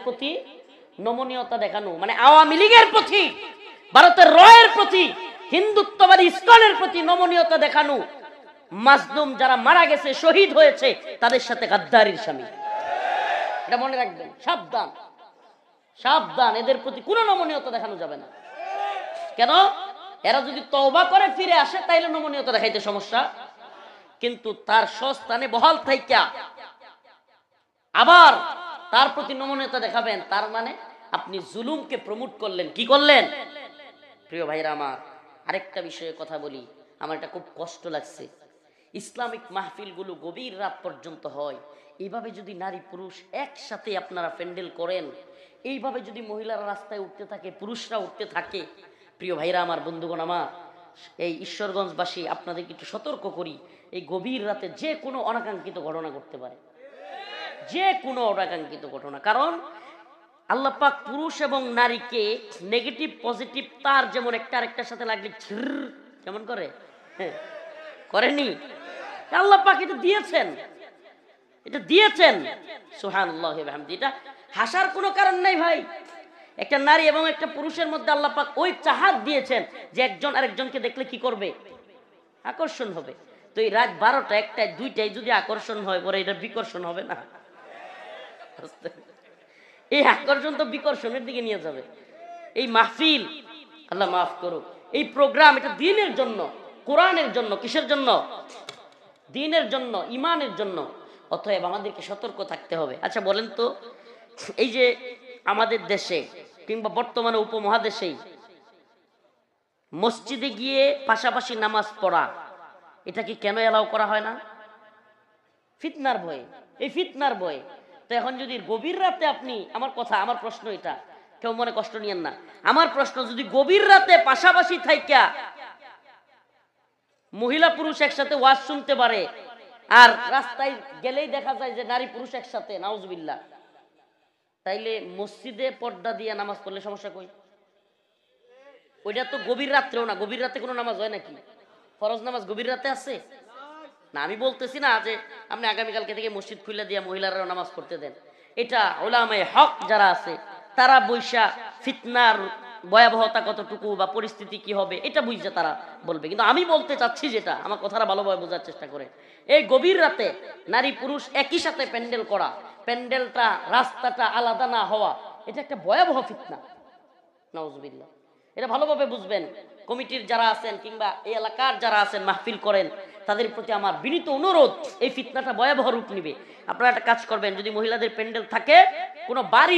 প্রতি নমনীয়তা দেখানো, মানে আওয়ামী লীগের প্রতি, ভারতের রয়ের প্রতি, হিন্দুত্ববাদী ইসকনের প্রতি নমনীয়তা দেখানো, মাজলুম যারা মারা গেছে, শহীদ হয়েছে, তাদের সাথে গাদ্দারির শামিল। এটা মনে রাখবেন, সাবধান সাবধান, এদের প্রতি কোনো নমনীয়তা দেখানো যাবে না। কেন? এরা যদি তওবা করে ফিরে আসে তাইলে নমনীয়তা দেখাইতে সমস্যা, কিন্তু তার স্বস্থানে বহাল থাইকা আবার তার প্রতি নমনীয়তা দেখাবেন, তার মানে আপনি জুলুমকে প্রমোট করলেন। কি করলেন? প্রিয় ভাইরা আমার, আরেকটা বিষয়ে কথা বলি, আমার এটা খুব কষ্ট লাগছে। ইসলামিক মাহফিলগুলো গভীর রাত পর্যন্ত হয়, এইভাবে যদি নারী পুরুষ একসাথে আপনারা প্যান্ডেল করেন, এইভাবে যদি মহিলারা রাস্তায় উঠতে থাকে, পুরুষরা উঠতে থাকে, প্রিয় ভাইরা আমার, বন্ধুগণ আমার, এই ঈশ্বরগঞ্জবাসী আপনাদেরকে একটু সতর্ক করি, এই গভীর রাতে যে কোনো অনাকাঙ্ক্ষিত ঘটনা ঘটতে পারে, যে কোনো অনাকাঙ্ক্ষিত ঘটনা। কারণ আল্লাহ পাক পুরুষ এবং নারীকে নেগেটিভ পজিটিভ তার যেমন একটা আরেকটার সাথে লাগলে কেমন করে, করেনি? আল্লাহ পাক এটা দিয়েছেন, এটা দিয়েছেন। সুবহানাল্লাহ ওয়া বিহামদিহি। এটা হাসার কোনো কারণ নাই ভাই। একটা নারী এবং একটা পুরুষের মধ্যে আল্লাহ পাক ওই চাহাত দিয়েছেন যে একজন আরেকজনকে দেখলে কি করবে, আকর্ষণ হবে। তো এই রাত 12টা 1টায় 2টায় যদি আকর্ষণ হয়, পরে এটা বিকর্ষণ হবে না? এই আকর্ষণ তো বিকর্ষণের দিকে নিয়ে যাবে। এই মাহফিল, আল্লাহ মাফ করুক, এই প্রোগ্রাম, এটা দ্বীনের জন্য, কোরআনের জন্য। কিসের জন্য? দ্বীনের জন্য, ঈমানের জন্য। অতএব আমাদেরকে সতর্ক থাকতে হবে। আচ্ছা বলেন তো, এই যে আমাদের দেশে কিংবা বর্তমানে উপমহাদেশেই মসজিদে গিয়ে পাশাপাশি নামাজ পড়া, এটা কি কেন এলাও করা হয় না? ফিতনার ভয়ে। এই ফিতনার ভয়ে। তো এখন যদি গভীর রাতে আপনি, আমার কথা, আমার প্রশ্ন এটা, কেউ মনে কষ্ট নিয়েন না, আমার প্রশ্ন, যদি গভীর রাতে পাশাপাশি থাইকা মহিলা পুরুষ একসাথে ওয়াজ শুনতে পারে, আর রাস্তায় গেলেই দেখা যায় যে নারী পুরুষ একসাথে, নাউজুবিল্লাহ, তাইলে মসজিদে পর্দা দিয়ে নামাজ পড়লে সমস্যা কই? ওইটা তো গভীর রাত্রেও না। গভীর রাতে কোনো নামাজ হয় নাকি? ফরজ নামাজ গভীর রাতে আছে না? আমি বলতেছি না যে আপনি আগামীকালকে থেকে মসজিদ খুলে দিয়ে মহিলারাও নামাজ পড়তে দেন। এটা উলামায়ে হক যারা আছে তারা বৈশা ফিতনার ভয়াবহতা কতটুকু বা পরিস্থিতি কি হবে এটা বুঝে তারা বলবে। কিন্তু আমি বলতে চাচ্ছি, যেটা আমার কথাটা ভালোভাবে বোঝার চেষ্টা করে, এই গভীর রাতে নারী পুরুষ একই সাথে প্যান্ডেল করা, প্যান্ডেলটা রাস্তাটা আলাদা না হওয়া, এটা একটা ভয়াবহ ফিতনা, নাউজুবিল্লাহ। এটা ভালোভাবে বুঝবেন। কমিটির যারা আছেন কিংবা এই এলাকার যারা আছেন, মাহফিল করেন, তাদের প্রতি আমার বিনীত অনুরোধ, এই ফিতনাটা ভয়াবহ রূপ নিবে। আপনারা একটা কাজ করবেন, যদি মহিলাদের প্যান্ডেল থাকে, কোনো বাড়ি